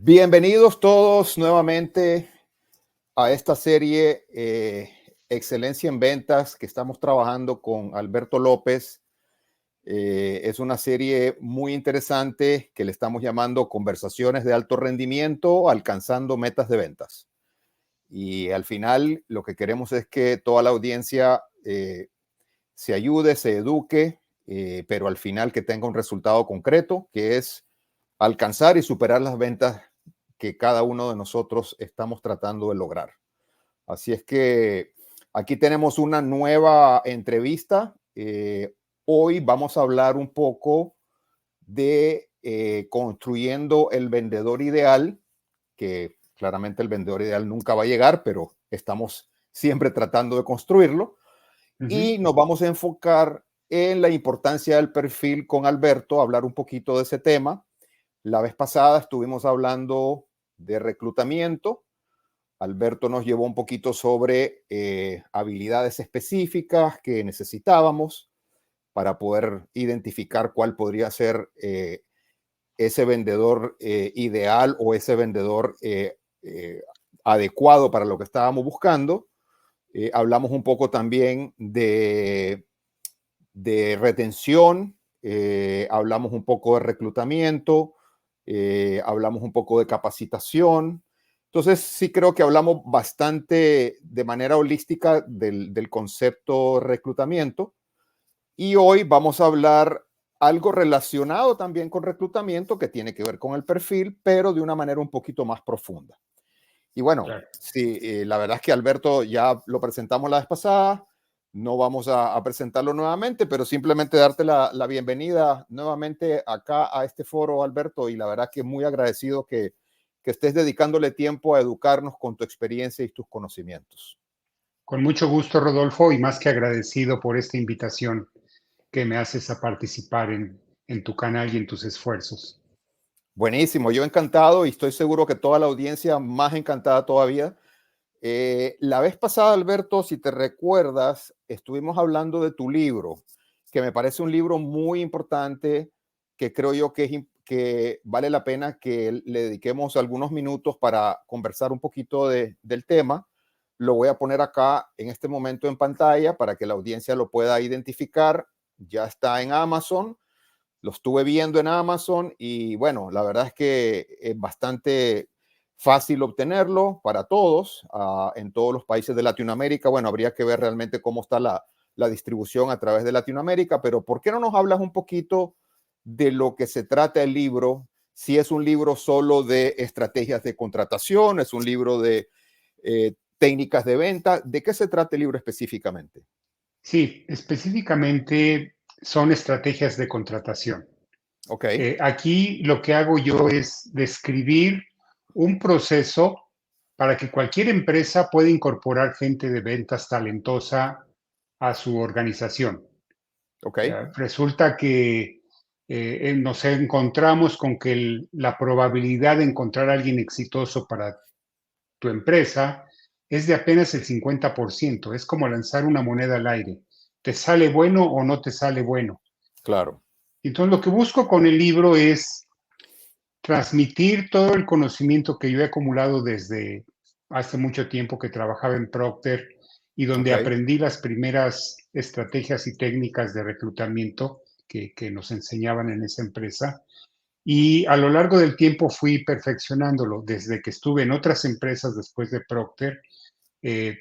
Bienvenidos todos nuevamente a esta serie Excelencia en Ventas que estamos trabajando con Alberto López. Es una serie muy interesante que le estamos llamando Conversaciones de Alto Rendimiento, alcanzando metas de ventas. Y al final lo que queremos es que toda la audiencia se ayude, se eduque, pero al final que tenga un resultado concreto, que es alcanzar y superar las ventas que cada uno de nosotros estamos tratando de lograr. Así es que aquí tenemos una nueva entrevista. Hoy vamos a hablar un poco de construyendo el vendedor ideal, que claramente el vendedor ideal nunca va a llegar, pero estamos siempre tratando de construirlo. Y nos vamos a enfocar en la importancia del perfil con Alberto, hablar un poquito de ese tema. La vez pasada estuvimos hablando de reclutamiento. Alberto nos llevó un poquito sobre habilidades específicas que necesitábamos para poder identificar cuál podría ser ese vendedor ideal o ese vendedor adecuado para lo que estábamos buscando. Hablamos un poco también de retención, hablamos un poco de reclutamiento, hablamos un poco de capacitación. Entonces, sí creo que hablamos bastante de manera holística del concepto reclutamiento. Y hoy vamos a hablar algo relacionado también con reclutamiento que tiene que ver con el perfil, pero de una manera un poquito más profunda. Y bueno, claro. Sí, la verdad es que Alberto ya lo presentamos la vez pasada, no vamos a presentarlo nuevamente, pero simplemente darte la bienvenida nuevamente acá a este foro, Alberto, y la verdad que muy agradecido que estés dedicándole tiempo a educarnos con tu experiencia y tus conocimientos. Con mucho gusto, Rodolfo, y más que agradecido por esta invitación que me haces a participar en tu canal y en tus esfuerzos. Buenísimo, yo encantado y estoy seguro que toda la audiencia más encantada todavía. La vez pasada, Alberto, si te recuerdas, estuvimos hablando de tu libro, que me parece un libro muy importante, que creo yo que vale la pena que le dediquemos algunos minutos para conversar un poquito del tema. Lo voy a poner acá en este momento en pantalla para que la audiencia lo pueda identificar. Ya está en Amazon. Lo estuve viendo en Amazon y bueno, la verdad es que es bastante fácil obtenerlo para todos en todos los países de Latinoamérica. Bueno, habría que ver realmente cómo está la distribución a través de Latinoamérica, pero ¿por qué no nos hablas un poquito de lo que se trata el libro? Si es un libro solo de estrategias de contratación, es un libro de técnicas de venta, ¿de qué se trata el libro específicamente? Sí, específicamente son estrategias de contratación. Ok. Aquí lo que hago yo es describir un proceso para que cualquier empresa pueda incorporar gente de ventas talentosa a su organización. Ok. Resulta que nos encontramos con que la probabilidad de encontrar a alguien exitoso para tu empresa es de apenas el 50%. Es como lanzar una moneda al aire. ¿Te sale bueno o no te sale bueno? Claro. Entonces, lo que busco con el libro es transmitir todo el conocimiento que yo he acumulado desde hace mucho tiempo que trabajaba en Procter y donde Ok. aprendí las primeras estrategias y técnicas de reclutamiento que nos enseñaban en esa empresa. Y a lo largo del tiempo fui perfeccionándolo. Desde que estuve en otras empresas después de Procter, eh,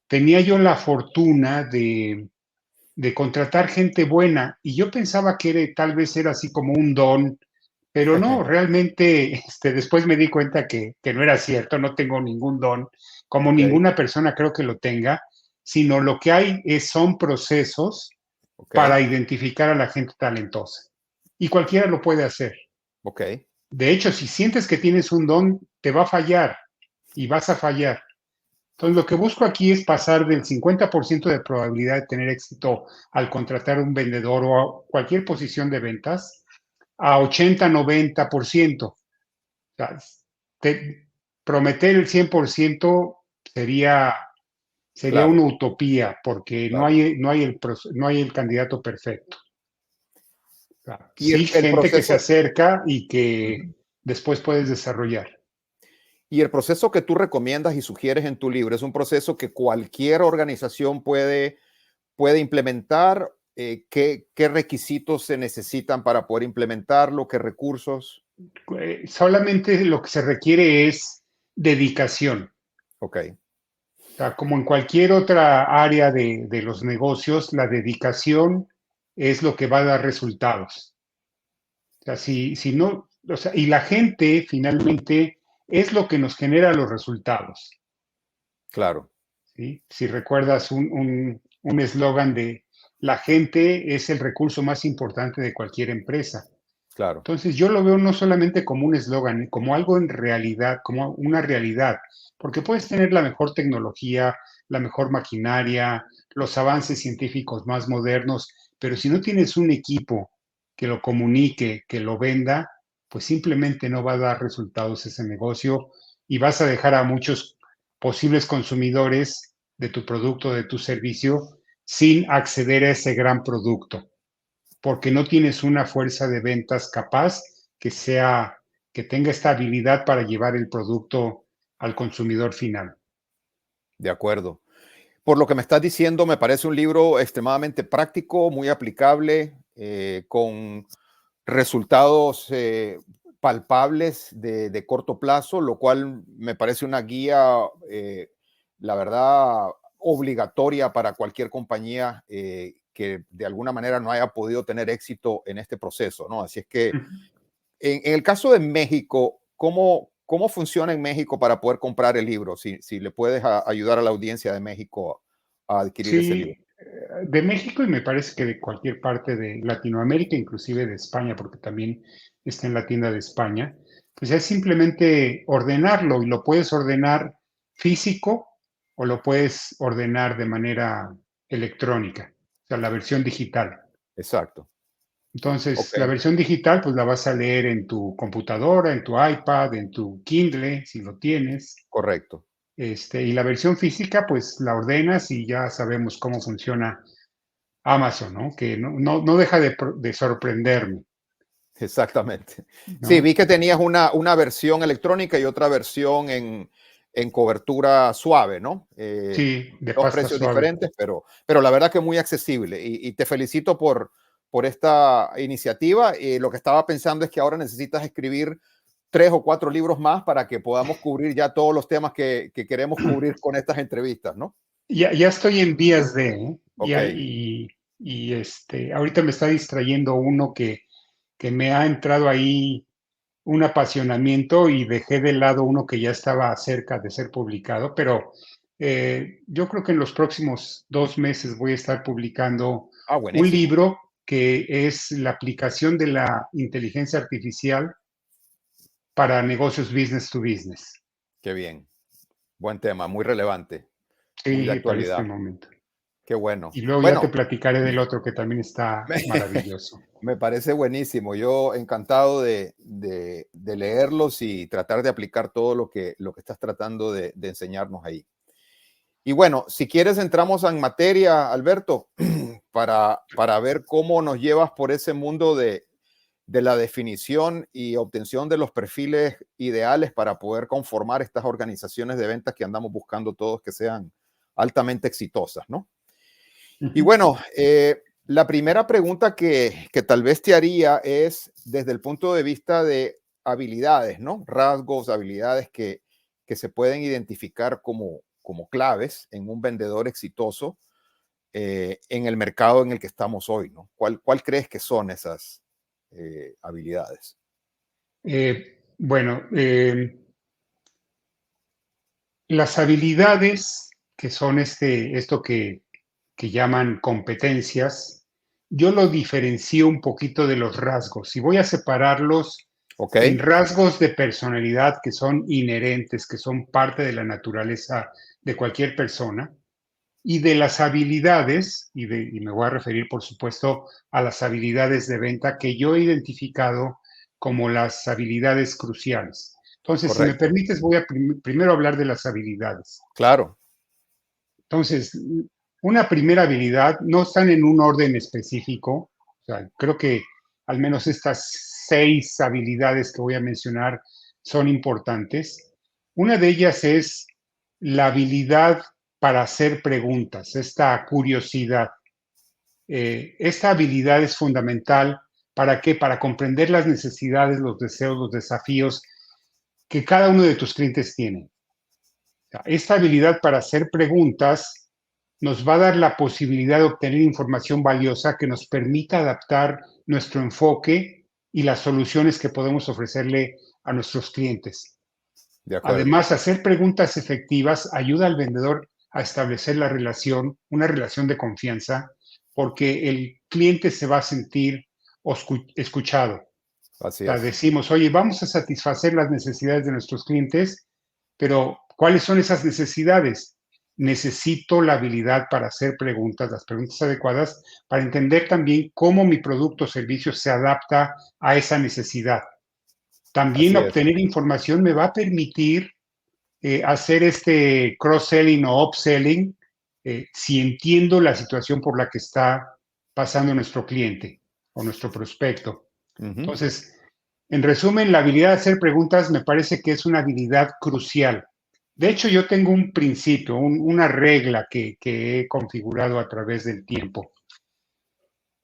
tenía yo la fortuna de contratar gente buena y yo pensaba que tal vez era así como un don, pero no, realmente después me di cuenta que no era cierto, no tengo ningún don, como Ok. ninguna persona creo que lo tenga, sino lo que hay son procesos Ok. para identificar a la gente talentosa. Y cualquiera lo puede hacer. Ok. De hecho, si sientes que tienes un don, te va a fallar y vas a fallar. Entonces, lo que busco aquí es pasar del 50% de probabilidad de tener éxito al contratar un vendedor o a cualquier posición de ventas a 80-90%. O sea, prometer el 100% sería Claro, una utopía porque claro. no hay el candidato perfecto. O sea, Y sí, el gente que se proceso. acerca y que Ujú. después puedes desarrollar. Y el proceso que tú recomiendas y sugieres en tu libro es un proceso que cualquier organización puede implementar. ¿Qué requisitos se necesitan para poder implementarlo? ¿Qué recursos? Solamente lo que se requiere es dedicación. Ok, O sea, como en cualquier otra área de los negocios, la dedicación es lo que va a dar resultados. O sea, si no, o sea, y la gente finalmente es lo que nos genera los resultados. claro, ¿Sí? Si recuerdas un eslogan de la gente es el recurso más importante de cualquier empresa. claro, Entonces yo lo veo no solamente como un eslogan, como algo en realidad, como una realidad, porque puedes tener la mejor tecnología, la mejor maquinaria, los avances científicos más modernos, pero si no tienes un equipo que lo comunique, que lo venda, pues simplemente no va a dar resultados ese negocio y vas a dejar a muchos posibles consumidores de tu producto, de tu servicio, sin acceder a ese gran producto porque no tienes una fuerza de ventas capaz que tenga esta habilidad para llevar el producto al consumidor final. de acuerdo. Por lo que me estás diciendo, me parece un libro extremadamente práctico, muy aplicable, con resultados palpables de corto plazo, lo cual me parece una guía, la verdad, obligatoria para cualquier compañía que de alguna manera no haya podido tener éxito en este proceso, ¿no? Así es que en el caso de México, ¿cómo funciona en México para poder comprar el libro? Si le puedes ayudar a la audiencia de México a adquirir ese libro. Sí, de México y me parece que de cualquier parte de Latinoamérica, inclusive de España, porque también está en la tienda de España, pues es simplemente ordenarlo y lo puedes ordenar físico o lo puedes ordenar de manera electrónica, o sea, la versión digital. Exacto. Ok, Entonces, la versión digital, pues la vas a leer en tu computadora, en tu iPad, en tu Kindle, si lo tienes. correcto. Y la versión física, pues la ordenas y ya sabemos cómo funciona Amazon, ¿no? Que no deja de sorprenderme, Exactamente. Sí, ¿no? vi que tenías una versión electrónica y otra versión en cobertura suave, ¿no? Sí, de Dos pasta precios suave. diferentes, pero la verdad que muy accesible. Y te felicito por esta iniciativa. Lo que estaba pensando es que ahora necesitas escribir 3 o 4 libros más para que podamos cubrir ya todos los temas que queremos cubrir con estas entrevistas, ¿no? Ya estoy en vías de, ¿eh? Ok, Ahorita me está distrayendo uno que me ha entrado ahí un apasionamiento y dejé de lado uno que ya estaba cerca de ser publicado, pero yo creo que en los próximos 2 meses voy a estar publicando un buenísimo. libro que es la aplicación de la inteligencia artificial para negocios business to business. Qué bien. Buen tema, muy relevante, muy de Sí, para este actualidad. momento. Qué bueno. Y luego ya te Bueno, platicaré del otro que también está maravilloso. me parece buenísimo. Yo encantado de leerlos y tratar de aplicar todo lo que estás tratando de enseñarnos ahí. Y bueno, si quieres entramos en materia, Alberto, para ver cómo nos llevas por ese mundo de la definición y obtención de los perfiles ideales para poder conformar estas organizaciones de ventas que andamos buscando todos que sean altamente exitosas, ¿no? Y Ujú. bueno, la primera pregunta que tal vez te haría es desde el punto de vista de habilidades, ¿no? Rasgos, habilidades que se pueden identificar como claves en un vendedor exitoso en el mercado en el que estamos hoy, ¿no? ¿Cuál crees que son esas habilidades? Bueno, las habilidades que son esto que llaman competencias, yo lo diferencio un poquito de los rasgos y voy a separarlos ¿Ok? en rasgos de personalidad que son inherentes, que son parte de la naturaleza de cualquier persona, y de las habilidades, y me voy a referir por supuesto a las habilidades de venta que yo he identificado como las habilidades cruciales. Entonces, si me Correcto. permites, voy a primero hablar de las habilidades. Claro. Entonces, una primera habilidad no están en un orden específico, o sea, creo que al menos estas 6 habilidades que voy a mencionar son importantes. Una de ellas es la habilidad para hacer preguntas, esta curiosidad. Esta habilidad es fundamental. ¿Para qué? Para comprender las necesidades, los deseos, los desafíos que cada uno de tus clientes tiene. Esta habilidad para hacer preguntas nos va a dar la posibilidad de obtener información valiosa que nos permita adaptar nuestro enfoque y las soluciones que podemos ofrecerle a nuestros clientes. De acuerdo. Además, hacer preguntas efectivas ayuda al vendedor a establecer la relación, una relación de confianza, porque el cliente se va a sentir escuchado. Así O sea, es. decimos, oye, vamos a satisfacer las necesidades de nuestros clientes, pero ¿cuáles son esas necesidades? Necesito la habilidad para hacer preguntas, las preguntas adecuadas, para entender también cómo mi producto o servicio se adapta a esa necesidad. También Así es. obtener información me va a permitir hacer este cross-selling o upselling si entiendo la situación por la que está pasando nuestro cliente o nuestro prospecto. Entonces, en resumen, la habilidad de hacer preguntas me parece que es una habilidad crucial. De hecho, yo tengo un principio, una regla que he configurado a través del tiempo.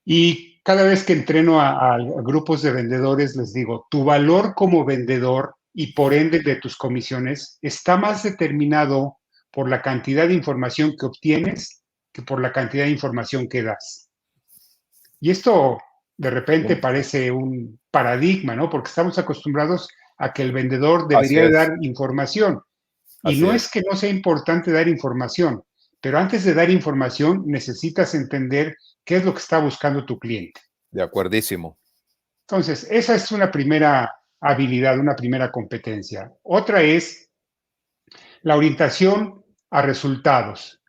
Y cada vez que entreno a grupos de vendedores, les digo, tu valor como vendedor y por ende de tus comisiones está más determinado por la cantidad de información que obtienes que por la cantidad de información que das. Y esto de repente parece un paradigma, ¿no? Porque estamos acostumbrados a que el vendedor Así debería de es. dar información. Y Así no es es. que no sea importante dar información, pero antes de dar información necesitas entender qué es lo que está buscando tu cliente. De acuerdísimo. Entonces, esa es una primera habilidad, una primera competencia. Otra es la orientación a resultados.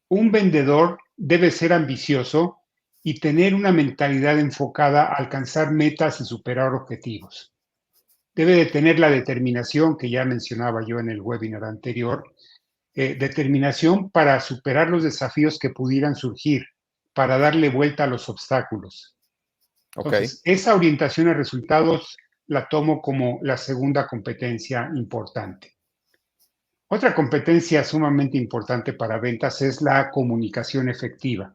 Un vendedor debe ser ambicioso y tener una mentalidad enfocada a alcanzar metas y superar objetivos. Debe de tener la determinación que ya mencionaba yo en el webinar anterior, determinación para superar los desafíos que pudieran surgir, para darle vuelta a los obstáculos. Ok. Entonces, esa orientación a resultados la tomo como la segunda competencia importante. Otra competencia sumamente importante para ventas es la comunicación efectiva.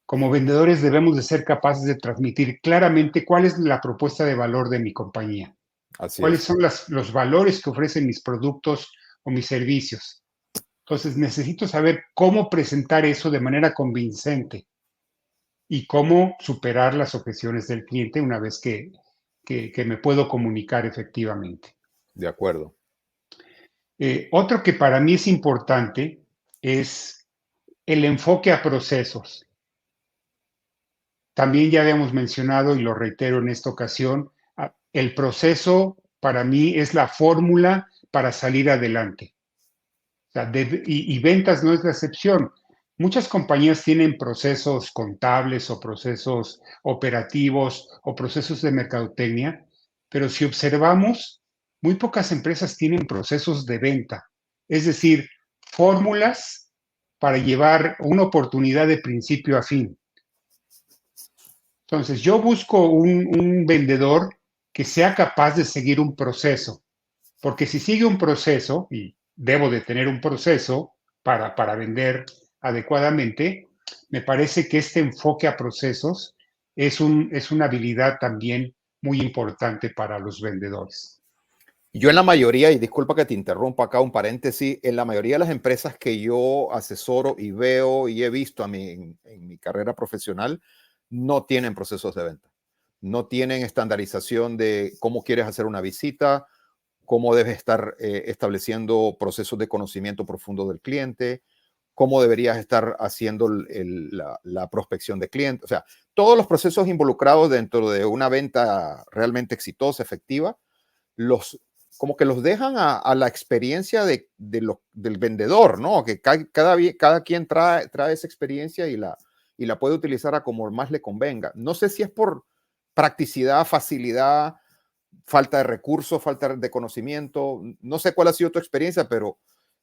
Como vendedores debemos de ser capaces de transmitir claramente cuál es la propuesta de valor de mi compañía, Así cuáles es. son los valores que ofrecen mis productos o mis servicios. Entonces necesito saber cómo presentar eso de manera convincente y cómo superar las objeciones del cliente una vez que me puedo comunicar efectivamente. De acuerdo. Otro que para mí es importante es el enfoque a procesos. También ya habíamos mencionado, y lo reitero en esta ocasión, el proceso para mí es la fórmula para salir adelante. O sea, y ventas no es la excepción. Muchas compañías tienen procesos contables o procesos operativos o procesos de mercadotecnia, pero si observamos, muy pocas empresas tienen procesos de venta, es decir, fórmulas para llevar una oportunidad de principio a fin. Entonces, yo busco un vendedor que sea capaz de seguir un proceso, porque si sigue un proceso, y debo de tener un proceso para vender adecuadamente, me parece que este enfoque a procesos es una habilidad también muy importante para los vendedores. Yo en la mayoría, y disculpa que te interrumpa acá un paréntesis, en la mayoría de las empresas que yo asesoro y veo y he visto en mi carrera profesional, no tienen procesos de venta. No tienen estandarización de cómo quieres hacer una visita, cómo debes estar estableciendo procesos de conocimiento profundo del cliente, cómo deberías estar haciendo la prospección de clientes. O sea, todos los procesos involucrados dentro de una venta realmente exitosa, efectiva, como que los dejan a la experiencia del vendedor, ¿no? Que cada quien trae esa experiencia y la puede utilizar a como más le convenga. No sé si es por practicidad, facilidad, falta de recursos, falta de conocimiento. No sé cuál ha sido tu experiencia, pero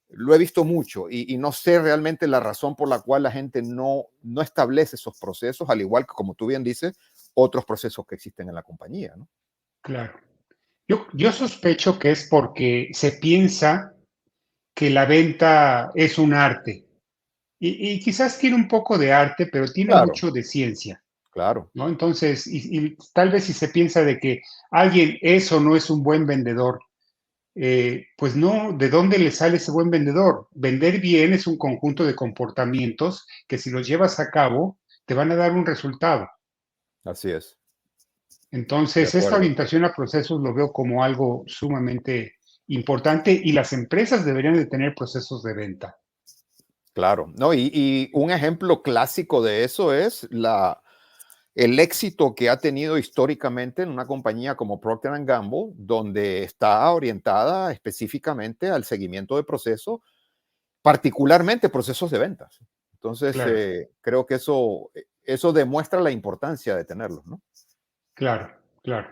lo he visto mucho y no sé realmente la razón por la cual la gente no establece esos procesos, al igual que, como tú bien dices, otros procesos que existen en la compañía, ¿no? Claro. Yo sospecho que es porque se piensa que la venta es un arte y quizás tiene un poco de arte, pero tiene Claro, mucho de ciencia, claro, ¿no? Entonces, y tal vez si se piensa de que alguien es o no es un buen vendedor, pues no, ¿de dónde le sale ese buen vendedor? Vender bien es un conjunto de comportamientos que si los llevas a cabo, te van a dar un resultado. así es, de Entonces, esta acuerdo. orientación a procesos lo veo como algo sumamente importante y las empresas deberían de tener procesos de venta. Claro, no, y un ejemplo clásico de eso es el éxito que ha tenido históricamente en una compañía como Procter Gamble, donde está orientada específicamente al seguimiento de procesos, particularmente procesos de ventas. Entonces, Claro, creo que eso demuestra la importancia de tenerlos, ¿no? claro, claro.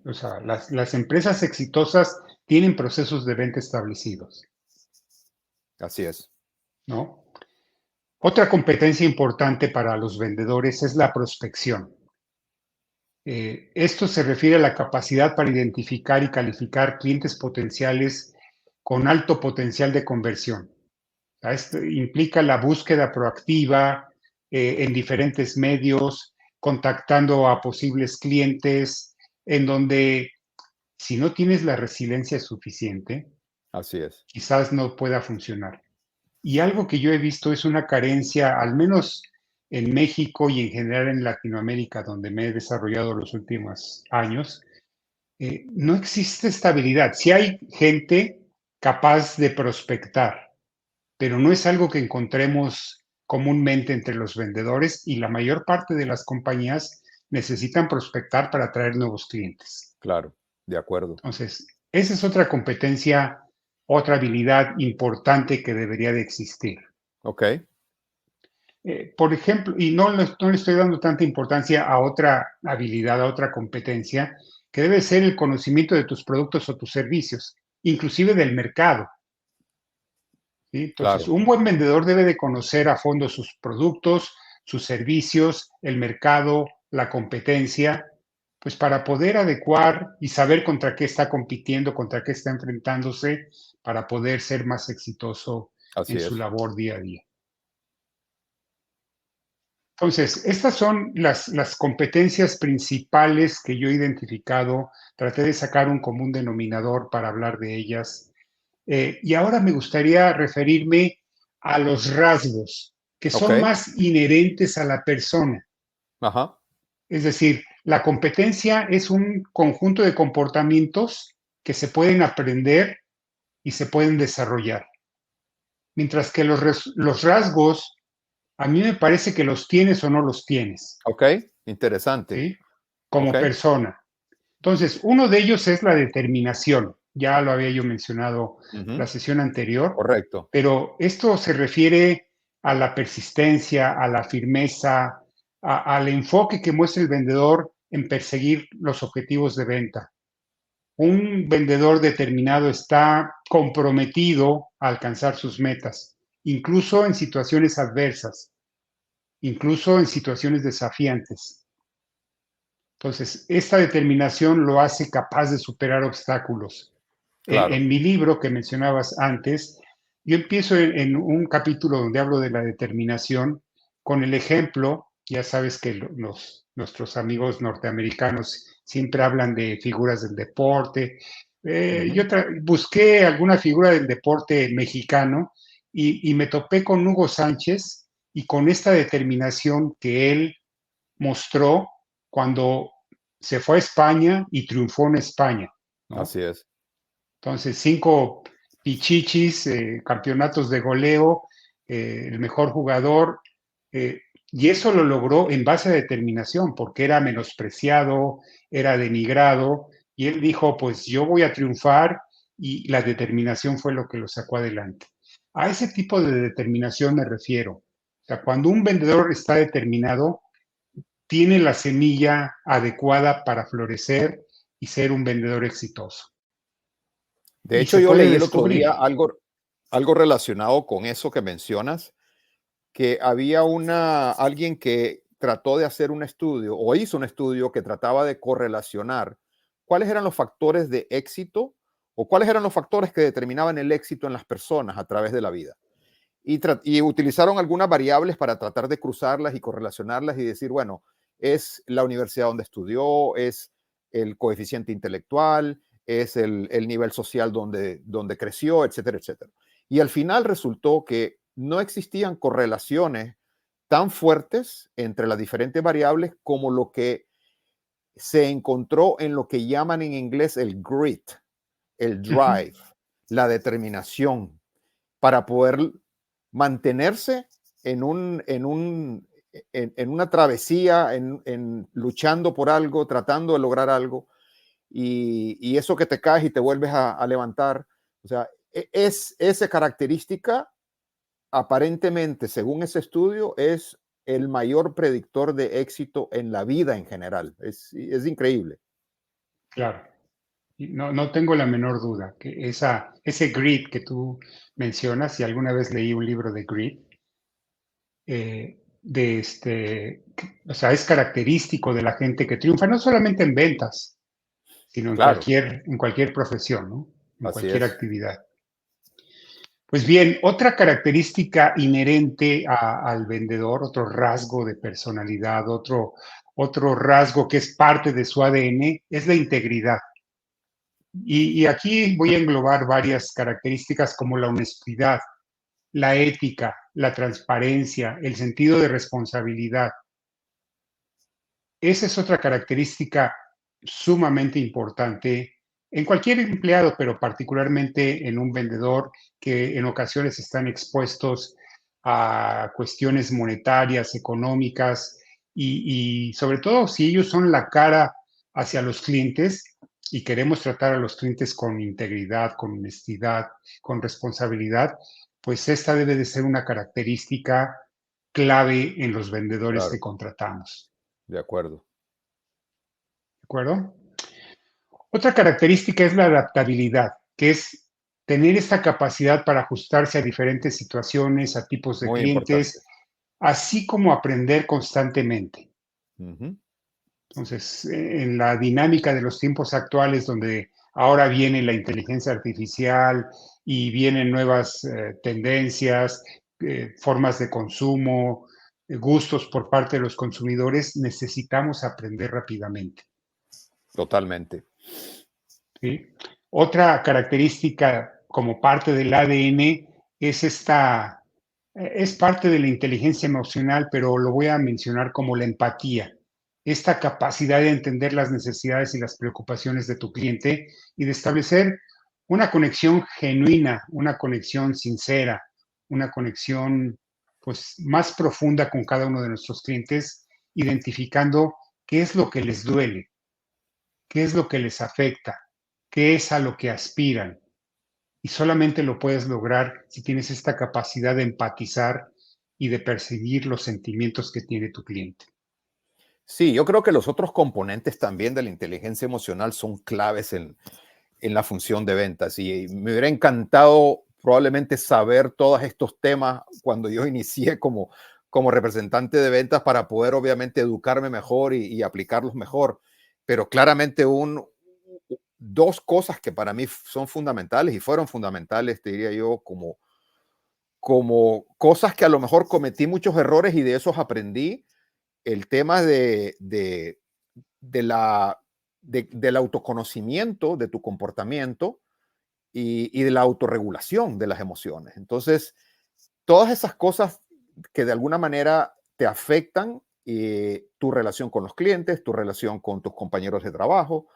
O sea, las empresas exitosas tienen procesos de venta establecidos, Así es. ¿no? Otra competencia importante para los vendedores es la prospección. Esto se refiere a la capacidad para identificar y calificar clientes potenciales con alto potencial de conversión. Esto implica la búsqueda proactiva en diferentes medios, contactando a posibles clientes, en donde si no tienes la resiliencia suficiente, Así es. quizás no pueda funcionar. Y algo que yo he visto es una carencia, al menos en México y en general en Latinoamérica, donde me he desarrollado los últimos años, no existe estabilidad. Si hay gente capaz de prospectar, pero no es algo que encontremos comúnmente entre los vendedores y la mayor parte de las compañías necesitan prospectar para atraer nuevos clientes. Claro, de acuerdo. Entonces, esa es otra competencia, otra habilidad importante que debería de existir. Ok, Por ejemplo, y no le estoy dando tanta importancia a otra habilidad, a otra competencia, que debe ser el conocimiento de tus productos o tus servicios, inclusive del mercado. ¿Sí? Entonces, claro, un buen vendedor debe de conocer a fondo sus productos, sus servicios, el mercado, la competencia, pues para poder adecuar y saber contra qué está compitiendo, contra qué está enfrentándose, para poder ser más exitoso así en su es. labor día a día. Entonces, estas son las competencias principales que yo he identificado. Traté de sacar un común denominador para hablar de ellas. Y ahora me gustaría referirme a los rasgos que Ok, son más inherentes a la persona. ajá, Es decir, la competencia es un conjunto de comportamientos que se pueden aprender y se pueden desarrollar. Mientras que los rasgos, a mí me parece que los tienes o no los tienes, ok, interesante. ¿sí? Ok, Como persona. Entonces, uno de ellos es la determinación. Ya lo había yo mencionado ujú, la sesión anterior, correcto, pero esto se refiere a la persistencia, a la firmeza, al enfoque que muestra el vendedor en perseguir los objetivos de venta. Un vendedor determinado está comprometido a alcanzar sus metas, incluso en situaciones adversas, incluso en situaciones desafiantes. Entonces, esta determinación lo hace capaz de superar obstáculos. claro. En mi libro que mencionabas antes, yo empiezo en un capítulo donde hablo de la determinación con el ejemplo, ya sabes que nuestros amigos norteamericanos siempre hablan de figuras del deporte. Ujú, Yo busqué alguna figura del deporte mexicano y me topé con Hugo Sánchez y con esta determinación que él mostró cuando se fue a España y triunfó en España, ¿no? así es, Entonces, 5 pichichis, campeonatos de goleo, el mejor jugador, eh, y eso lo logró en base a determinación, porque era menospreciado, era denigrado, y él dijo, pues yo voy a triunfar, y la determinación fue lo que lo sacó adelante. A ese tipo de determinación me refiero. O sea, cuando un vendedor está determinado, tiene la semilla adecuada para florecer y ser un vendedor exitoso. de Y hecho, se yo puede leí el otro descubrir. día algo relacionado con eso que mencionas, que había alguien que trató de hacer un estudio o hizo un estudio que trataba de correlacionar cuáles eran los factores de éxito o cuáles eran los factores que determinaban el éxito en las personas a través de la vida. Y utilizaron algunas variables para tratar de cruzarlas y correlacionarlas y decir, bueno, es la universidad donde estudió, es el coeficiente intelectual, es el nivel social donde creció, etcétera, etcétera. Y al final resultó que no existían correlaciones tan fuertes entre las diferentes variables como lo que se encontró en lo que llaman en inglés el grit, el drive, la determinación para poder mantenerse en una travesía, luchando por algo, tratando de lograr algo, y eso que te caes y te vuelves a levantar. O sea, esa característica, aparentemente, según ese estudio, es el mayor predictor de éxito en la vida en general. Es increíble. Claro. No tengo la menor duda que ese grit que tú mencionas, y alguna vez leí un libro de grit, o sea, es característico de la gente que triunfa, no solamente en ventas, sino Claro, en cualquier profesión, ¿no? En así cualquier es. actividad. Pues bien, otra característica inherente al vendedor, otro rasgo de personalidad, otro rasgo que es parte de su ADN, es la integridad. Y aquí voy a englobar varias características como la honestidad, la ética, la transparencia, el sentido de responsabilidad. Esa es otra característica sumamente importante en cualquier empleado, pero particularmente en un vendedor que en ocasiones están expuestos a cuestiones monetarias, económicas y sobre todo si ellos son la cara hacia los clientes y queremos tratar a los clientes con integridad, con honestidad, con responsabilidad, pues esta debe de ser una característica clave en los vendedores que Claro, contratamos. de acuerdo. ¿De acuerdo? Otra característica es la adaptabilidad, que es tener esta capacidad para ajustarse a diferentes situaciones, a tipos de Muy importante. clientes, así como aprender constantemente. Ujú. Entonces, en la dinámica de los tiempos actuales, donde ahora viene la inteligencia artificial y vienen nuevas tendencias, formas de consumo, gustos por parte de los consumidores, necesitamos aprender rápidamente. Totalmente. ¿Sí? Otra característica como parte del ADN es es parte de la inteligencia emocional, pero lo voy a mencionar como la empatía. Esta capacidad de entender las necesidades y las preocupaciones de tu cliente y de establecer una conexión genuina, una conexión sincera, una conexión pues más profunda con cada uno de nuestros clientes, identificando qué es lo que les duele, qué es lo que les afecta, qué es a lo que aspiran. Y solamente lo puedes lograr si tienes esta capacidad de empatizar y de percibir los sentimientos que tiene tu cliente. Sí, yo creo que los otros componentes también de la inteligencia emocional son claves en la función de ventas. Y me hubiera encantado probablemente saber todos estos temas cuando yo inicié como representante de ventas para poder obviamente educarme mejor y aplicarlos mejor. Pero claramente dos cosas que para mí son fundamentales y fueron fundamentales, te diría yo, como cosas que a lo mejor cometí muchos errores y de esos aprendí, el tema de la, del autoconocimiento de tu comportamiento y de la autorregulación de las emociones. Entonces, todas esas cosas que de alguna manera te afectan tu relación con los clientes, tu relación con tus compañeros de trabajo,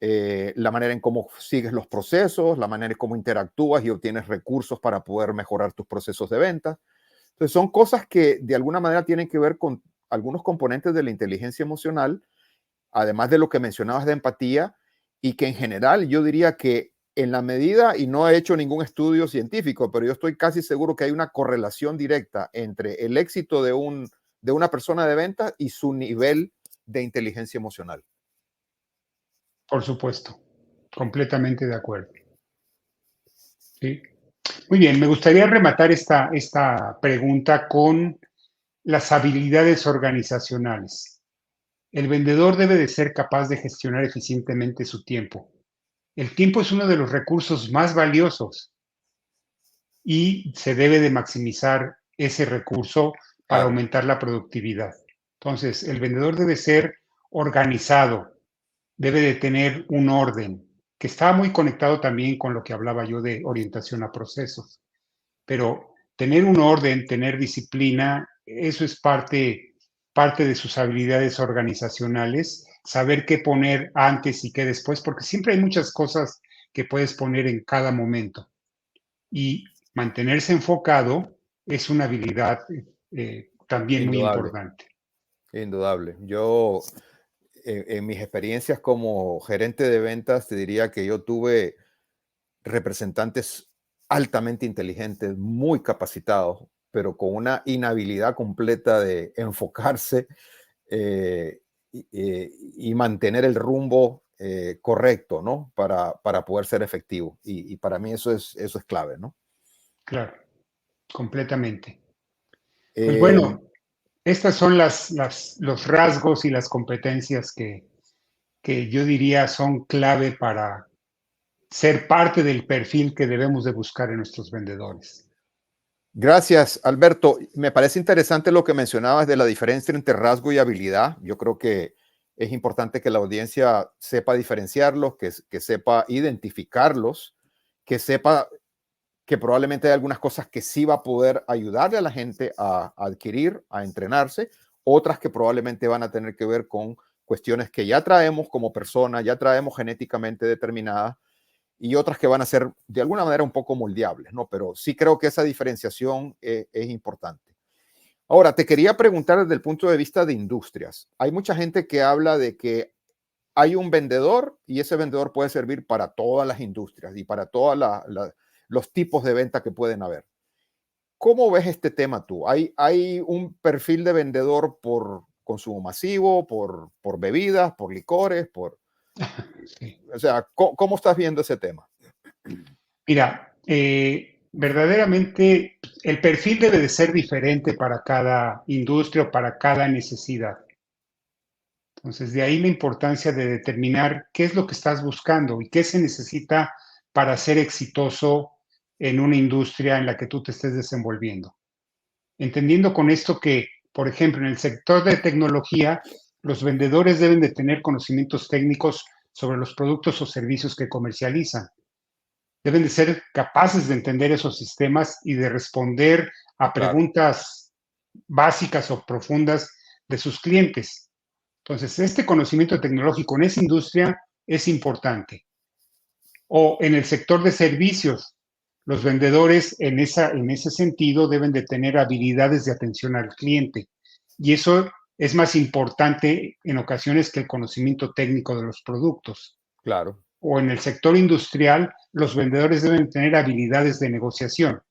la manera en cómo sigues los procesos, la manera en cómo interactúas y obtienes recursos para poder mejorar tus procesos de venta. Entonces, son cosas que de alguna manera tienen que ver con algunos componentes de la inteligencia emocional, además de lo que mencionabas de empatía, y que en general yo diría que en la medida, y no he hecho ningún estudio científico, pero yo estoy casi seguro que hay una correlación directa entre el éxito de una persona de ventas y su nivel de inteligencia emocional. Por supuesto, completamente de acuerdo. ¿Sí? Muy bien, me gustaría rematar esta pregunta con las habilidades organizacionales. El vendedor debe de ser capaz de gestionar eficientemente su tiempo. El tiempo es uno de los recursos más valiosos y se debe de maximizar ese recurso para Claro, aumentar la productividad. Entonces, el vendedor debe ser organizado, debe de tener un orden, que está muy conectado también con lo que hablaba yo de orientación a procesos. Pero tener un orden, tener disciplina, eso es parte de sus habilidades organizacionales, saber qué poner antes y qué después, porque siempre hay muchas cosas que puedes poner en cada momento. Y mantenerse enfocado es una habilidad también muy indudable, importante. indudable. Yo, en mis experiencias como gerente de ventas, te diría que yo tuve representantes altamente inteligentes, muy capacitados, pero con una inhabilidad completa de enfocarse eh, y mantener el rumbo correcto, ¿no? Para poder ser efectivo. Y para mí eso es clave, ¿no? Claro, completamente. Pues Eh, bueno, estas son los rasgos y las competencias que yo diría son clave para ser parte del perfil que debemos de buscar en nuestros vendedores. Gracias, Alberto. Me parece interesante lo que mencionabas de la diferencia entre rasgo y habilidad. Yo creo que es importante que la audiencia sepa diferenciarlos, que sepa identificarlos, que sepa que probablemente hay algunas cosas que sí va a poder ayudarle a la gente a adquirir, a entrenarse, otras que probablemente van a tener que ver con cuestiones que ya traemos como persona, ya traemos genéticamente determinadas y otras que van a ser de alguna manera un poco moldeables, ¿no? Pero sí creo que esa diferenciación es importante. Ahora, te quería preguntar desde el punto de vista de industrias. Hay mucha gente que habla de que hay un vendedor y ese vendedor puede servir para todas las industrias y para todos los tipos de venta que pueden haber. ¿Cómo ves este tema tú? ¿Hay un perfil de vendedor por consumo masivo, por bebidas, por licores, Sí. o sea, ¿cómo estás viendo ese tema? Mira, verdaderamente el perfil debe de ser diferente para cada industria o para cada necesidad. Entonces, de ahí la importancia de determinar qué es lo que estás buscando y qué se necesita para ser exitoso en una industria en la que tú te estés desenvolviendo. Entendiendo con esto que, por ejemplo, en el sector de tecnología, los vendedores deben de tener conocimientos técnicos sobre los productos o servicios que comercializan. Deben de ser capaces de entender esos sistemas y de responder a Claro, preguntas básicas o profundas de sus clientes. Entonces, este conocimiento tecnológico en esa industria es importante. O en el sector de servicios, los vendedores en ese sentido deben de tener habilidades de atención al cliente. Y eso es más importante en ocasiones que el conocimiento técnico de los productos. claro, O en el sector industrial, los vendedores deben tener habilidades de negociación.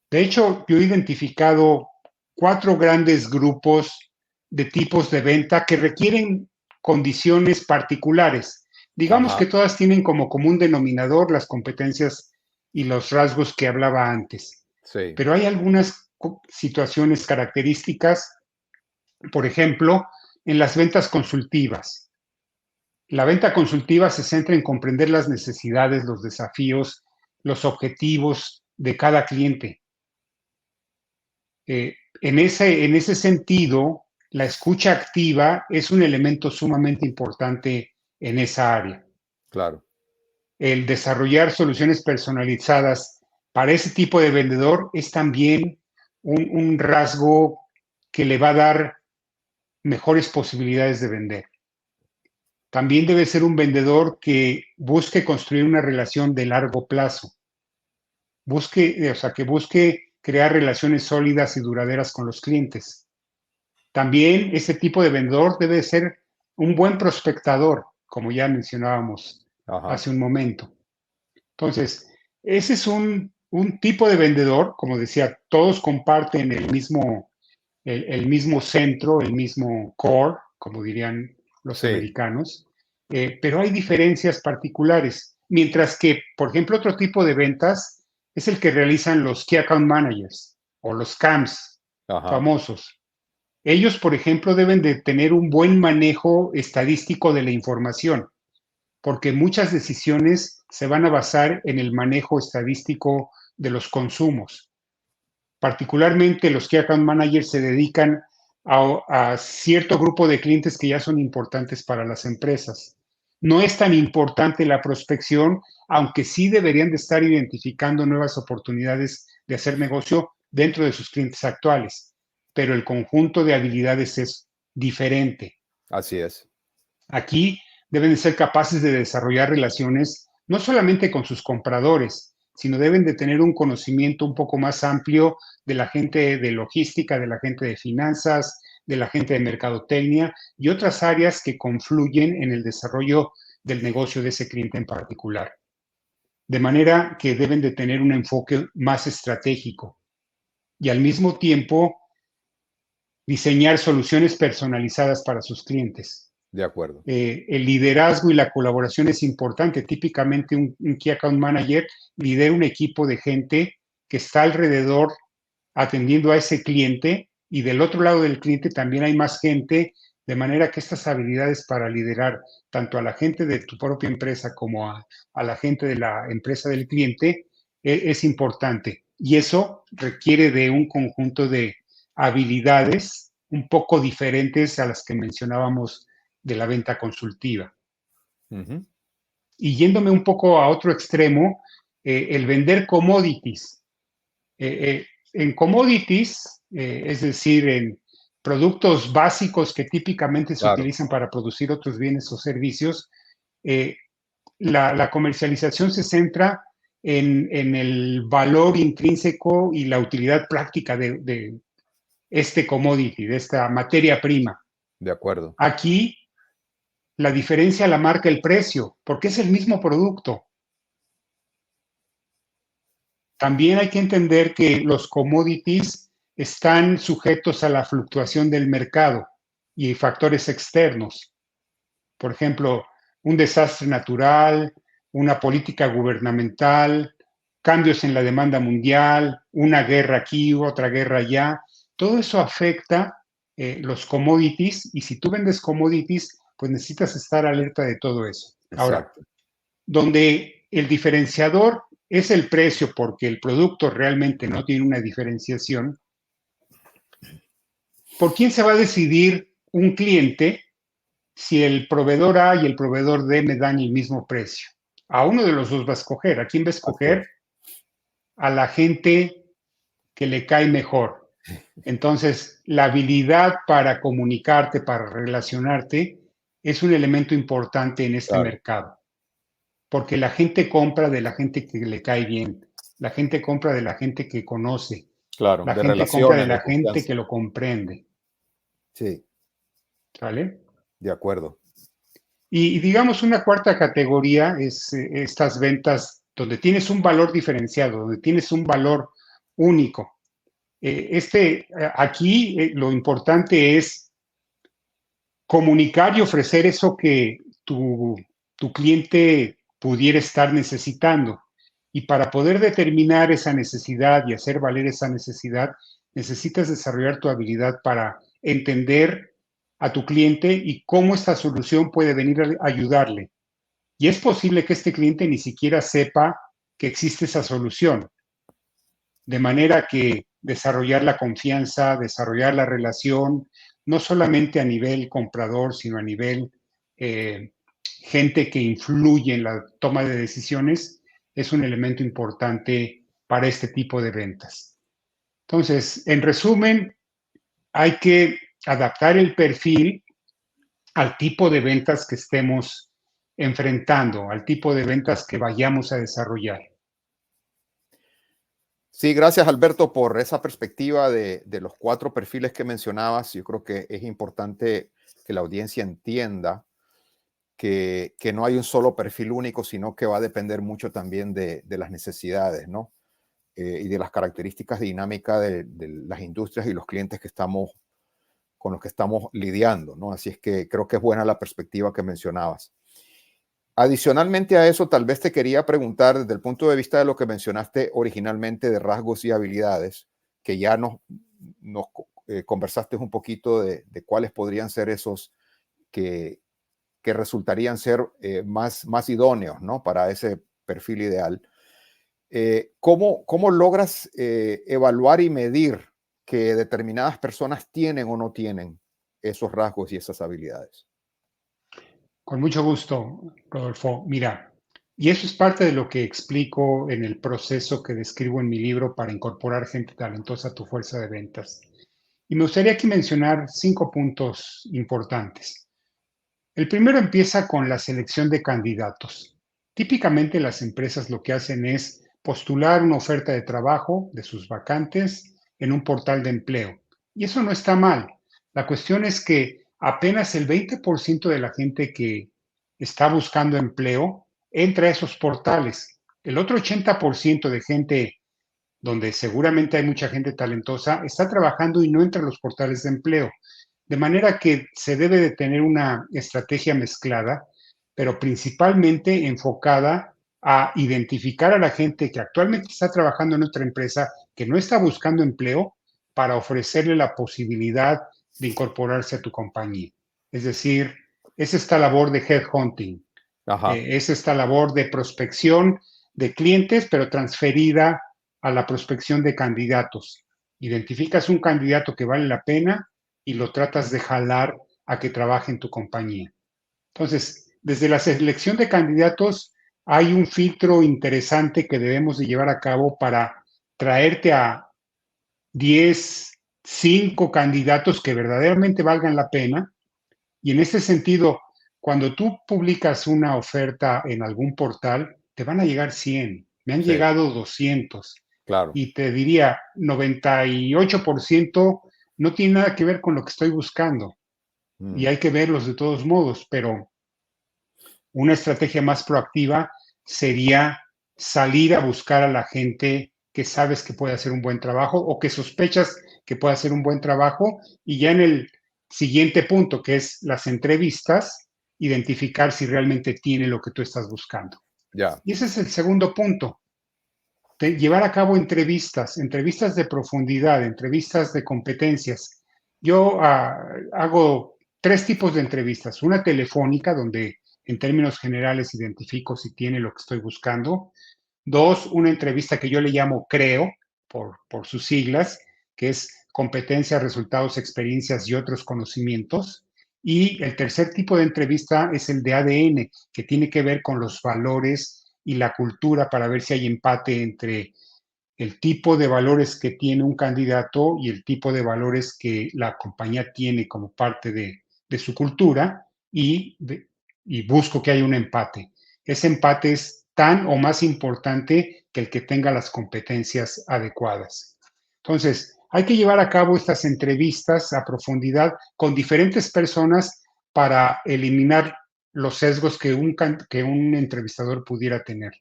De hecho, yo he identificado 4 grandes grupos de tipos de venta que requieren condiciones particulares. Digamos que ajá, todas tienen como común denominador las competencias y los rasgos que hablaba antes, sí, pero hay algunas situaciones características, por ejemplo, en las ventas consultivas. La venta consultiva se centra en comprender las necesidades, los desafíos, los objetivos de cada cliente. En ese sentido, la escucha activa es un elemento sumamente importante en esa área. claro, El desarrollar soluciones personalizadas para ese tipo de vendedor es también un rasgo que le va a dar mejores posibilidades de vender. También debe ser un vendedor que busque construir una relación de largo plazo, que busque crear relaciones sólidas y duraderas con los clientes. También ese tipo de vendedor debe ser un buen prospectador, como ya mencionábamos ajá, hace un momento. Entonces, ese es un tipo de vendedor, como decía, todos comparten el mismo centro, el mismo core, como dirían los sí, americanos, pero hay diferencias particulares. Mientras que, por ejemplo, otro tipo de ventas es el que realizan los Key Account Managers o los CAMs. Ajá. famosos. Ellos, por ejemplo, deben de tener un buen manejo estadístico de la información, porque muchas decisiones se van a basar en el manejo estadístico de los consumos. Particularmente los Key Account Managers se dedican a cierto grupo de clientes que ya son importantes para las empresas. No es tan importante la prospección, aunque sí deberían de estar identificando nuevas oportunidades de hacer negocio dentro de sus clientes actuales, pero el conjunto de habilidades es diferente. Así es. Aquí deben de ser capaces de desarrollar relaciones no solamente con sus compradores, sino deben de tener un conocimiento un poco más amplio de la gente de logística, de la gente de finanzas, de la gente de mercadotecnia y otras áreas que confluyen en el desarrollo del negocio de ese cliente en particular. De manera que deben de tener un enfoque más estratégico y al mismo tiempo diseñar soluciones personalizadas para sus clientes. De acuerdo. El liderazgo y la colaboración es importante. Típicamente un Key Account Manager lidera un equipo de gente que está alrededor atendiendo a ese cliente y del otro lado del cliente también hay más gente, de manera que estas habilidades para liderar tanto a la gente de tu propia empresa como a la gente de la empresa del cliente es importante. Y eso requiere de un conjunto de habilidades un poco diferentes a las que mencionábamos de la venta consultiva. Ujú. Y yéndome un poco a otro extremo, el vender commodities. En commodities, es decir, en productos básicos que típicamente se Claro, utilizan para producir otros bienes o servicios, eh, la comercialización se centra en el valor intrínseco y la utilidad práctica de este commodity, de esta materia prima. de acuerdo. Aquí la diferencia la marca el precio, porque es el mismo producto. También hay que entender que los commodities están sujetos a la fluctuación del mercado y factores externos. Por ejemplo, un desastre natural, una política gubernamental, cambios en la demanda mundial, una guerra aquí, otra guerra allá. Todo eso afecta los commodities y si tú vendes commodities, pues necesitas estar alerta de todo eso. Ahora, Exacto. donde el diferenciador es el precio porque el producto realmente no tiene una diferenciación, ¿por quién se va a decidir un cliente si el proveedor A y el proveedor D me dan el mismo precio? A uno de los dos va a escoger. ¿A quién va a Así escoger? es. A la gente que le cae mejor. Entonces, la habilidad para comunicarte, para relacionarte, es un elemento importante en este Claro, mercado. Porque la gente compra de la gente que le cae bien, la gente compra de la gente que conoce, claro. la De gente compra de relaciones, de la gente confianza. que lo comprende, Sí, ¿vale? de acuerdo. Y digamos una cuarta categoría es estas ventas donde tienes un valor diferenciado, donde tienes un valor único. Aquí lo importante es comunicar y ofrecer eso que tu cliente pudiera estar necesitando. Y para poder determinar esa necesidad y hacer valer esa necesidad, necesitas desarrollar tu habilidad para entender a tu cliente y cómo esta solución puede venir a ayudarle. Y es posible que este cliente ni siquiera sepa que existe esa solución. De manera que desarrollar la confianza, desarrollar la relación, no solamente a nivel comprador, sino a nivel gente que influye en la toma de decisiones, es un elemento importante para este tipo de ventas. Entonces, en resumen, hay que adaptar el perfil al tipo de ventas que estemos enfrentando, al tipo de ventas que vayamos a desarrollar. Sí, gracias Alberto por esa perspectiva de los cuatro perfiles que mencionabas. Yo creo que es importante que la audiencia entienda que no hay un solo perfil único, sino que va a depender mucho también de las necesidades, ¿no? Y de las características dinámicas de las industrias y los clientes que estamos, con los que estamos lidiando, ¿no? Así es que creo que es buena la perspectiva que mencionabas. Adicionalmente a eso, tal vez te quería preguntar desde el punto de vista de lo que mencionaste originalmente de rasgos y habilidades, que ya nos nos conversaste un poquito de cuáles podrían ser esos que resultarían ser más idóneos, ¿no? Para ese perfil ideal. ¿Cómo logras evaluar y medir que determinadas personas tienen o no tienen esos rasgos y esas habilidades? Con mucho gusto, Rodolfo. Mira, y eso es parte de lo que explico en el proceso que describo en mi libro para incorporar gente talentosa a tu fuerza de ventas. Y me gustaría aquí mencionar 5 puntos importantes. El primero empieza con la selección de candidatos. Típicamente las empresas lo que hacen es postular una oferta de trabajo de sus vacantes en un portal de empleo. Y eso no está mal. La cuestión es que apenas el 20% de la gente que está buscando empleo entra a esos portales. El otro 80% de gente, donde seguramente hay mucha gente talentosa, está trabajando y no entra a los portales de empleo. De manera que se debe de tener una estrategia mezclada, pero principalmente enfocada a identificar a la gente que actualmente está trabajando en otra empresa, que no está buscando empleo, para ofrecerle la posibilidad de incorporarse a tu compañía. Es decir, es esta labor de headhunting, Ajá, es esta labor de prospección de clientes, pero transferida a la prospección de candidatos. Identificas un candidato que vale la pena y lo tratas de jalar a que trabaje en tu compañía. Entonces, desde la selección de candidatos hay un filtro interesante que debemos de llevar a cabo para traerte a 10, 5 candidatos que verdaderamente valgan la pena. Y en este sentido, cuando tú publicas una oferta en algún portal, te van a llegar 100. Me han sí, llegado 200. claro. Y te diría, 98% no tiene nada que ver con lo que estoy buscando. Y Mm, hay que verlos de todos modos, pero una estrategia más proactiva sería salir a buscar a la gente que sabes que puede hacer un buen trabajo o que sospechas que puede hacer un buen trabajo, y ya en el siguiente punto, que es las entrevistas, identificar si realmente tiene lo que tú estás buscando. ya, Y ese es el segundo punto, de llevar a cabo entrevistas de profundidad, entrevistas de competencias. Yo hago 3 tipos de entrevistas. Una telefónica, donde en términos generales identifico si tiene lo que estoy buscando. 2, una entrevista que yo le llamo CREO, por sus siglas, que es competencias, resultados, experiencias y otros conocimientos. Y el tercer tipo de entrevista es el de ADN, que tiene que ver con los valores y la cultura, para ver si hay empate entre el tipo de valores que tiene un candidato y el tipo de valores que la compañía tiene como parte de su cultura, y, y busco que haya un empate. Ese empate es tan o más importante que el que tenga las competencias adecuadas. Entonces, hay que llevar a cabo estas entrevistas a profundidad con diferentes personas para eliminar los sesgos que un entrevistador pudiera tener.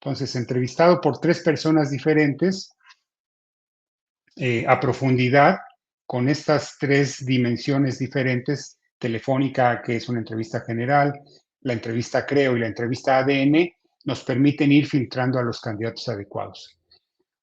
Entonces, entrevistado por 3 personas diferentes, a profundidad, con estas 3 dimensiones diferentes: telefónica, que es una entrevista general, la entrevista CREO y la entrevista ADN, nos permiten ir filtrando a los candidatos adecuados.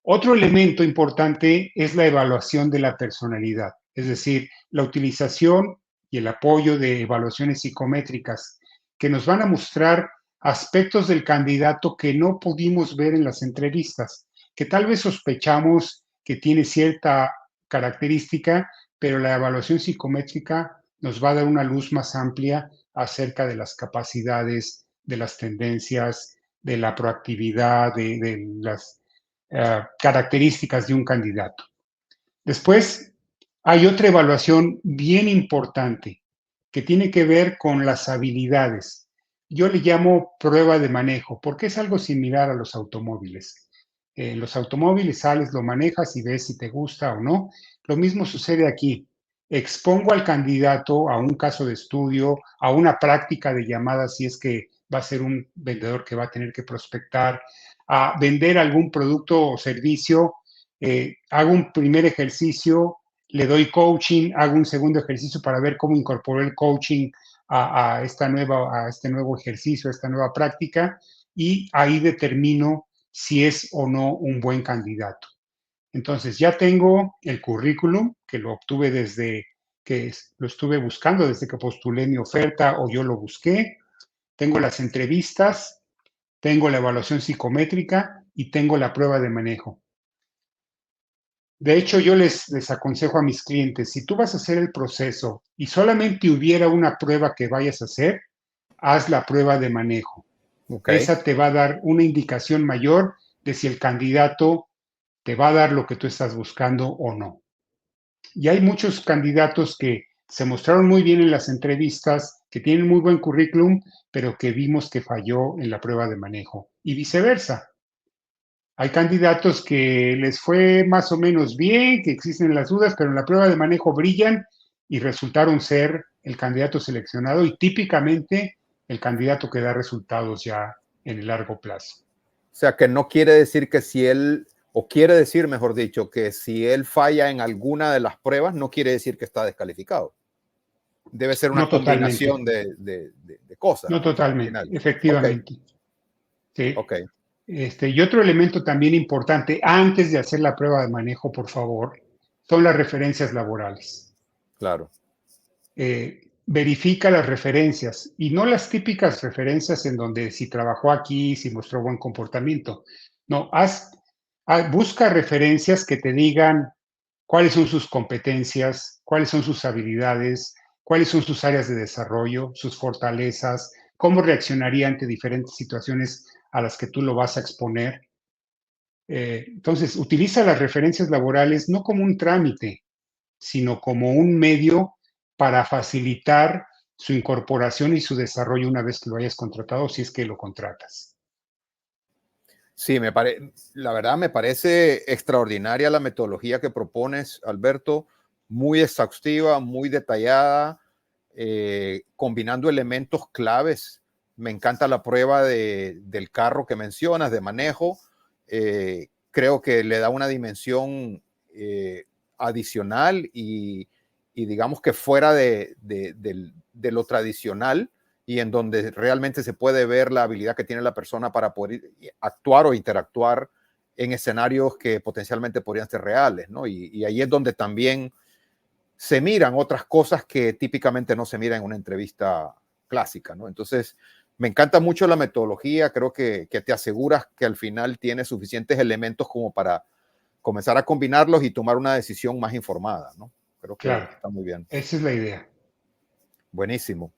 Otro elemento importante es la evaluación de la personalidad, es decir, la utilización y el apoyo de evaluaciones psicométricas que nos van a mostrar aspectos del candidato que no pudimos ver en las entrevistas, que tal vez sospechamos que tiene cierta característica, pero la evaluación psicométrica nos va a dar una luz más amplia acerca de las capacidades, de las tendencias, de la proactividad, de las características de un candidato. Después, hay otra evaluación bien importante que tiene que ver con las habilidades. Yo le llamo prueba de manejo, porque es algo similar a los automóviles. En los automóviles sales, lo manejas y ves si te gusta o no. Lo mismo sucede aquí. Expongo al candidato a un caso de estudio, a una práctica de llamadas, si es que va a ser un vendedor que va a tener que prospectar, a vender algún producto o servicio. Hago un primer ejercicio, le doy coaching, hago un segundo ejercicio para ver cómo incorporó el coaching a este nuevo ejercicio, a esta nueva práctica, y ahí determino si es o no un buen candidato. Entonces, ya tengo el currículum, que lo obtuve desde que lo estuve buscando, desde que postulé mi oferta o yo lo busqué. Tengo las entrevistas, tengo la evaluación psicométrica y tengo la prueba de manejo. De hecho, yo les aconsejo a mis clientes, si tú vas a hacer el proceso y solamente hubiera una prueba que vayas a hacer, haz la prueba de manejo. Ok. Esa te va a dar una indicación mayor de si el candidato te va a dar lo que tú estás buscando o no. Y hay muchos candidatos que se mostraron muy bien en las entrevistas, que tienen muy buen currículum, pero que vimos que falló en la prueba de manejo. Y viceversa. Hay candidatos que les fue más o menos bien, que existen las dudas, pero en la prueba de manejo brillan y resultaron ser el candidato seleccionado y típicamente el candidato que da resultados ya en el largo plazo. O sea, que no quiere decir que si él, o quiere decir, mejor dicho, que si él falla en alguna de las pruebas, no quiere decir que está descalificado. Debe ser una No combinación totalmente, de cosas no al totalmente, final. Ok, efectivamente. Sí. ok, Y otro elemento también importante antes de hacer la prueba de manejo, por favor, son las referencias laborales. claro. Verifica las referencias y no las típicas referencias en donde si trabajó aquí, si mostró buen comportamiento. No, busca referencias que te digan cuáles son sus competencias, cuáles son sus habilidades, cuáles son sus áreas de desarrollo, sus fortalezas, cómo reaccionaría ante diferentes situaciones a las que tú lo vas a exponer. Entonces, utiliza las referencias laborales no como un trámite, sino como un medio para facilitar su incorporación y su desarrollo una vez que lo hayas contratado, si es que lo contratas. Sí, la verdad me parece extraordinaria la metodología que propones, Alberto, muy exhaustiva, muy detallada, combinando elementos claves. Me encanta la prueba del carro que mencionas, de manejo. Creo que le da una dimensión adicional y digamos que fuera de lo tradicional y en donde realmente se puede ver la habilidad que tiene la persona para poder actuar o interactuar en escenarios que potencialmente podrían ser reales, ¿no? Y ahí es donde también se miran otras cosas que típicamente no se miran en una entrevista clásica, ¿no? Entonces, me encanta mucho la metodología, creo que te aseguras que al final tienes suficientes elementos como para comenzar a combinarlos y tomar una decisión más informada, ¿no? Creo que Claro, está muy bien. esa es la idea. Buenísimo.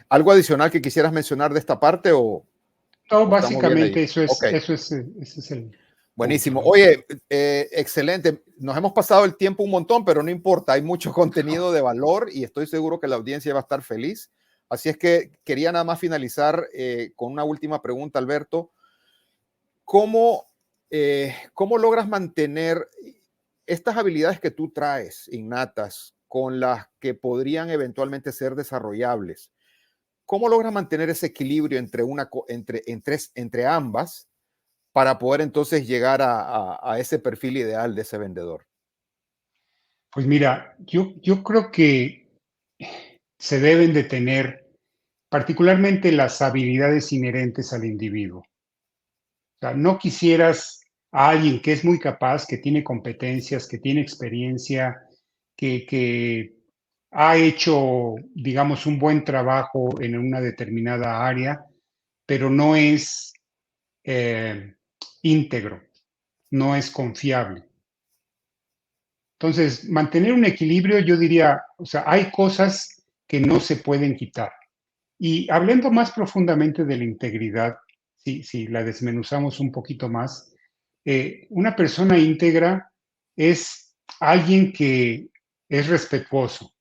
¿Algo adicional que quisieras mencionar de esta parte No, o estamos bien ahí? básicamente eso es, Ok, eso es, ese es el punto, buenísimo. ¿no? Oye, excelente. Nos hemos pasado el tiempo un montón, pero no importa. Hay mucho contenido de valor y estoy seguro que la audiencia va a estar feliz. Así es que quería nada más finalizar con una última pregunta, Alberto. ¿Cómo, ¿Cómo logras mantener estas habilidades que tú traes innatas con las que podrían eventualmente ser desarrollables? ¿Cómo logras mantener ese equilibrio entre ambas para poder entonces llegar a ese perfil ideal de ese vendedor? Pues mira, yo creo que se deben de tener particularmente las habilidades inherentes al individuo. O sea, no quisieras a alguien que es muy capaz, que tiene competencias, que tiene experiencia, que ha hecho, digamos, un buen trabajo en una determinada área, pero no es eh, íntegro, no es confiable. Entonces, mantener un equilibrio, yo diría, o sea, hay cosas que no se pueden quitar. Y hablando más profundamente de la integridad, si la desmenuzamos un poquito más, una persona íntegra es alguien que es respetuoso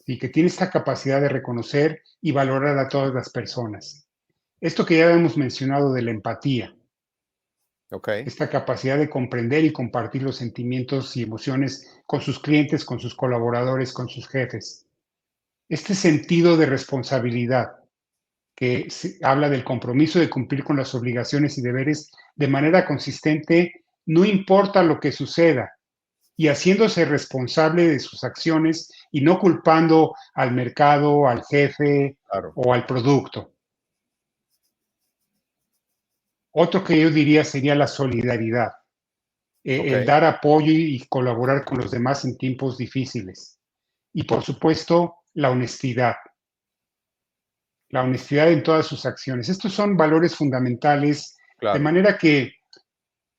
y que tiene esta capacidad de reconocer y valorar a todas las personas. Esto que ya hemos mencionado de la empatía, Ok, esta capacidad de comprender y compartir los sentimientos y emociones con sus clientes, con sus colaboradores, con sus jefes. Este sentido de responsabilidad que habla del compromiso de cumplir con las obligaciones y deberes de manera consistente, no importa lo que suceda, y haciéndose responsable de sus acciones y no culpando al mercado, al jefe claro. o al producto. Otro que yo diría sería la solidaridad. Ok, el dar apoyo y colaborar con los demás en tiempos difíciles. Y por supuesto, la honestidad en todas sus acciones. Estos son valores fundamentales, de claro, manera que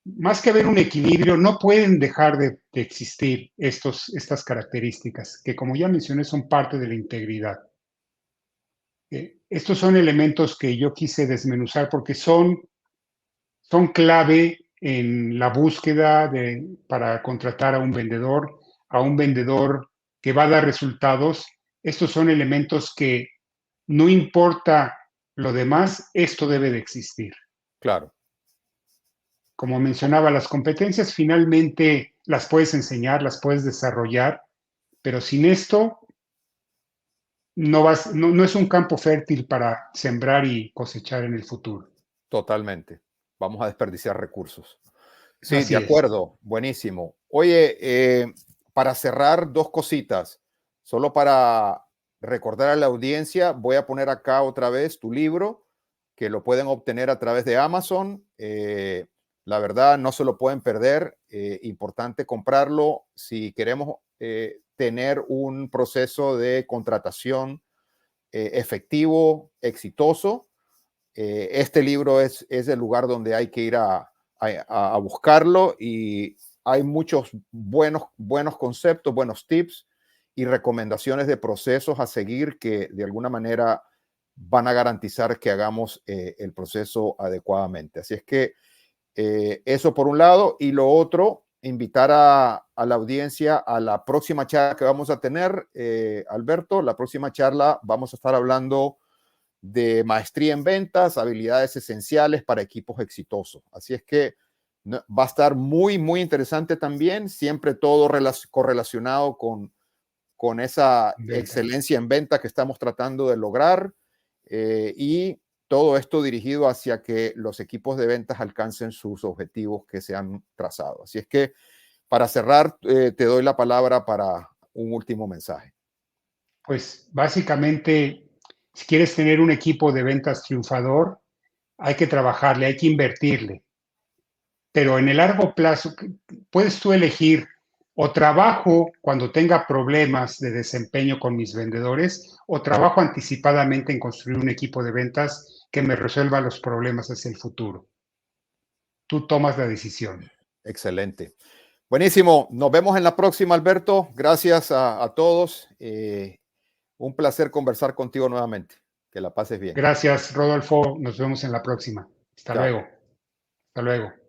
más que haber un equilibrio, no pueden dejar de existir estas características, que como ya mencioné son parte de la integridad. Estos son elementos que yo quise desmenuzar porque son clave en la búsqueda para contratar a un vendedor que va a dar resultados. Estos son elementos que no importa lo demás, esto debe de existir. claro. Como mencionaba, las competencias finalmente las puedes enseñar, las puedes desarrollar, pero sin esto no es un campo fértil para sembrar y cosechar en el futuro. Totalmente. Vamos a desperdiciar recursos. Sí, de Así es. acuerdo. Buenísimo. Oye, para cerrar, dos cositas. Solo para recordar a la audiencia, voy a poner acá otra vez tu libro, que lo pueden obtener a través de Amazon. La verdad, no se lo pueden perder. Importante comprarlo si queremos tener un proceso de contratación efectivo, exitoso. Este libro es el lugar donde hay que ir a buscarlo, y hay muchos buenos conceptos, buenos tips y recomendaciones de procesos a seguir que de alguna manera van a garantizar que hagamos el proceso adecuadamente. Así es que eso por un lado, y lo otro, invitar a la audiencia a la próxima charla que vamos a tener, Alberto. La próxima charla vamos a estar hablando de maestría en ventas, habilidades esenciales para equipos exitosos. Así es que va a estar muy interesante también, siempre todo correlacionado con esa Ventas. excelencia en venta que estamos tratando de lograr, y todo esto dirigido hacia que los equipos de ventas alcancen sus objetivos que se han trazado. Así es que para cerrar, te doy la palabra para un último mensaje. Pues básicamente, si quieres tener un equipo de ventas triunfador, hay que trabajarle, hay que invertirle. Pero en el largo plazo, puedes tú elegir o trabajo cuando tenga problemas de desempeño con mis vendedores o trabajo anticipadamente en construir un equipo de ventas que me resuelva los problemas hacia el futuro. Tú tomas la decisión. Excelente. Buenísimo. Nos vemos en la próxima, Alberto. Gracias a todos. Un placer conversar contigo nuevamente. Que la pases bien. Gracias, Rodolfo. Nos vemos en la próxima. Hasta Chao. luego. Hasta luego.